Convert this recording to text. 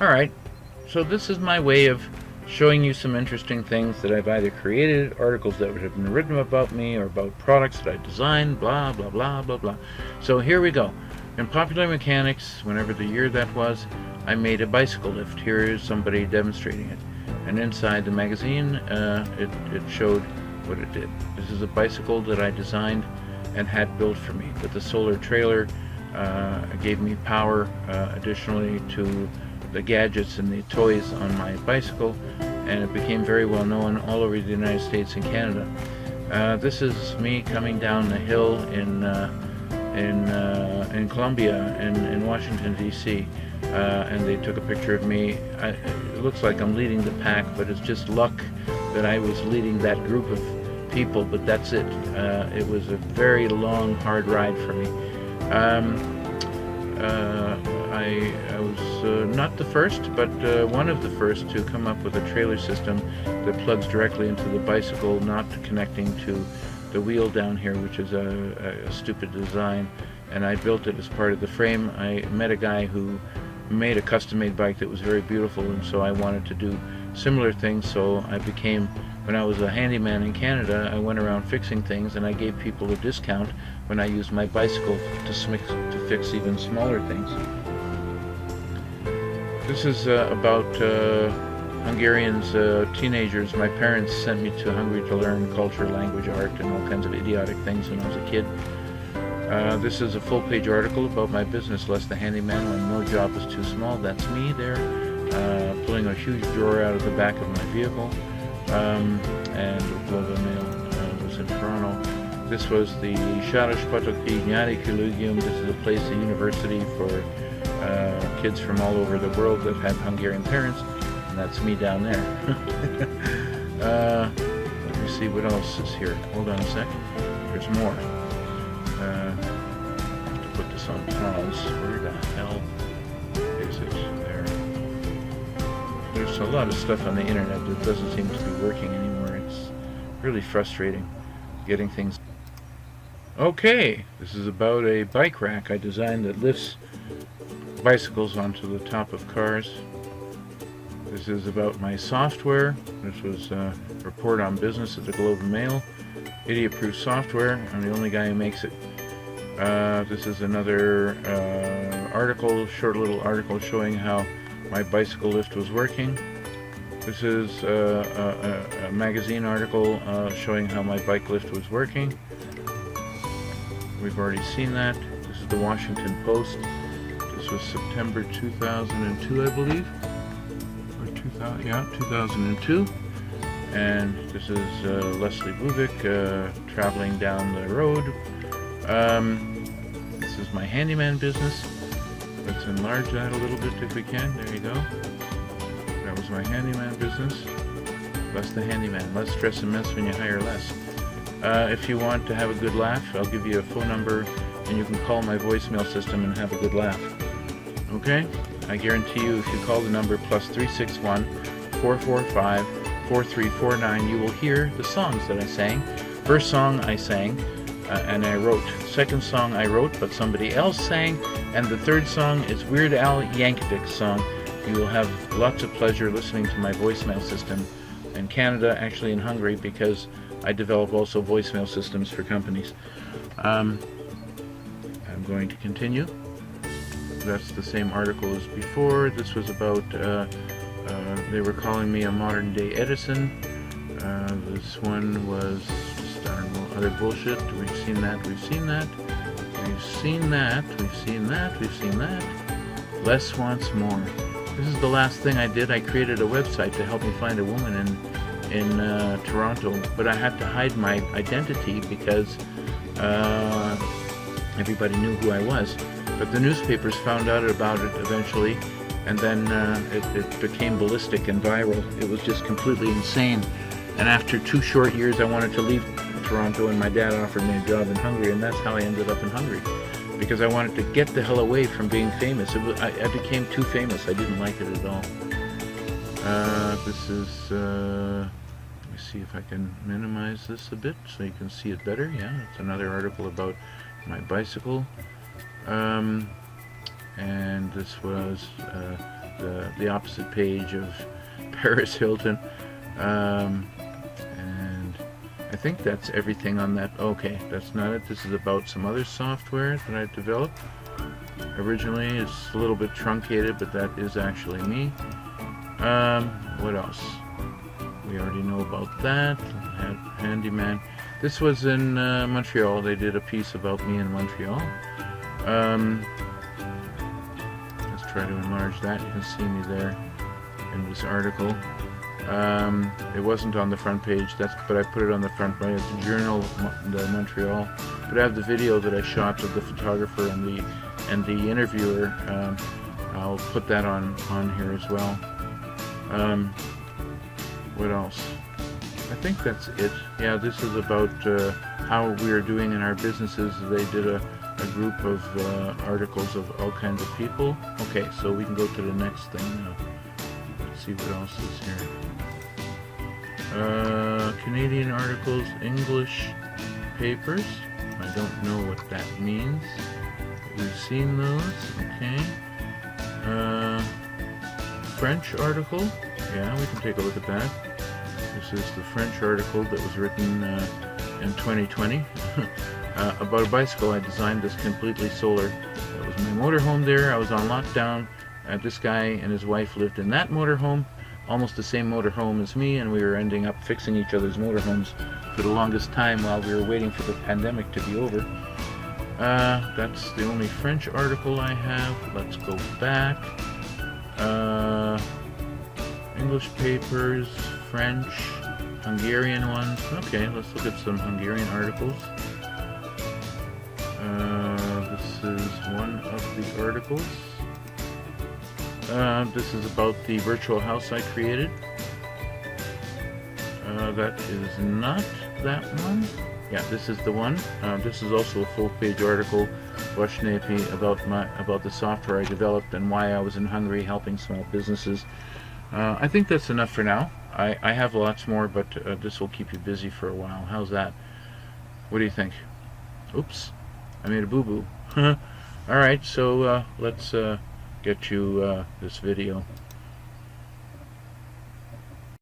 Alright, so this is my way of showing you some interesting things that I've either created, articles that have been written about me, or about products that I designed, blah, blah, blah, blah, blah. So here we go. In Popular Mechanics, whenever the year that was, I made a bicycle lift. Here is somebody demonstrating it. And inside the magazine, it showed what it did. This is a bicycle that I designed and had built for me, but the solar trailer gave me power additionally to the gadgets and the toys on my bicycle, and it became very well known all over the United States and Canada. This is me coming down the hill in Columbia, in Washington D.C., and they took a picture of me. It looks like I'm leading the pack, but it's just luck that I was leading that group of people. But that's it. It was a very long, hard ride for me. I was not the first, but one of the first to come up with a trailer system that plugs directly into the bicycle, not connecting to the wheel down here, which is a stupid design. And I built it as part of the frame. I met a guy who made a custom-made bike that was very beautiful, and so I wanted to do similar things. So I became, when I was a handyman in Canada, I went around fixing things, and I gave people a discount when I used my bicycle to fix even smaller things. This is about Hungarians, teenagers. My parents sent me to Hungary to learn culture, language, art, and all kinds of idiotic things when I was a kid. This is a full-page article about my business, Les the Handyman, when no job is too small. That's me there, pulling a huge drawer out of the back of my vehicle. And the Globe and Mail was in Toronto. This was the Sáros Patoki Nyári Collegium. This is a place, a university for kids from all over the world that have Hungarian parents, and that's me down there. Let me see what else is here. Hold on a sec. There's more. I have to put this on pause. Where the hell is it? There. There's a lot of stuff on the internet that doesn't seem to be working anymore. It's really frustrating getting things. Okay, this is about a bike rack I designed that lifts bicycles onto the top of cars. This is about my software. This was a report on business at the Globe and Mail. Idiot-proof software. I'm the only guy who makes it. This is another article, short little article showing how my bicycle lift was working. This is a magazine article showing how my bike lift was working. We've already seen that. This is the Washington Post. This was September 2002, I believe. Or 2000, yeah, 2002. And this is Leslie Buvik traveling down the road. This is my handyman business. Let's enlarge that a little bit if we can. There you go. That was my handyman business. Les the Handyman. Less stress and mess when you hire less. If you want to have a good laugh, I'll give you a phone number and you can call my voicemail system and have a good laugh. Okay? I guarantee you, if you call the number +361 445 4349, you will hear the songs that I sang. First song I sang and I wrote. Second song I wrote but somebody else sang. And the third song is Weird Al Yankovic's song. You will have lots of pleasure listening to my voicemail system in Canada, actually in Hungary, because I develop also voicemail systems for companies. I'm going to continue. That's the same article as before. This was about, they were calling me a modern day Edison. This one was just, I don't know, other bullshit. We've seen that, we've seen that. We've seen that, we've seen that, we've seen that. Less wants more. This is the last thing I did. I created a website to help me find a woman in Toronto, but I had to hide my identity because everybody knew who I was. But the newspapers found out about it eventually, and then it became ballistic and viral. It was just completely insane. And after 2 short years, I wanted to leave Toronto, and my dad offered me a job in Hungary, and that's how I ended up in Hungary, because I wanted to get the hell away from being famous. I became too famous. I didn't like it at all. This is, let me see if I can minimize this a bit so you can see it better. Yeah, it's another article about my bicycle. And this was the opposite page of Paris Hilton. And I think that's everything on that. Okay, that's not it. This is about some other software that I developed. Originally, it's a little bit truncated, but that is actually me. What else? We already know about that. Handyman. This was in Montreal. They did a piece about me in Montreal. Let's try to enlarge that. You can see me there in this article. It wasn't on the front page, but I put it on the front page. It's the Journal de Montreal. But I have the video that I shot of the photographer and the interviewer. I'll put that on here as well. What else? I think that's it. Yeah, this is about how we are doing in our businesses. They did a group of articles of all kinds of people. Okay, so we can go to the next thing now. Let's see what else is here. Canadian articles, English papers. I don't know what that means. We've seen those. Okay. French article. Yeah, we can take a look at that. This is the French article that was written in 2020 about a bicycle. I designed this completely solar. That was my motorhome there. I was on lockdown. This guy and his wife lived in that motorhome, almost the same motorhome as me, and we were ending up fixing each other's motorhomes for the longest time while we were waiting for the pandemic to be over. That's the only French article I have. Let's go back. English papers, French, Hungarian ones. Okay, let's look at some Hungarian articles. This is one of the articles. This is about the virtual house I created. That is not that one. Yeah, this is the one. This is also a full-page article, about the software I developed and why I was in Hungary helping small businesses. I think that's enough for now. I have lots more, but this will keep you busy for a while. How's that? What do you think? Oops, I made a boo-boo. Alright, so let's get you this video.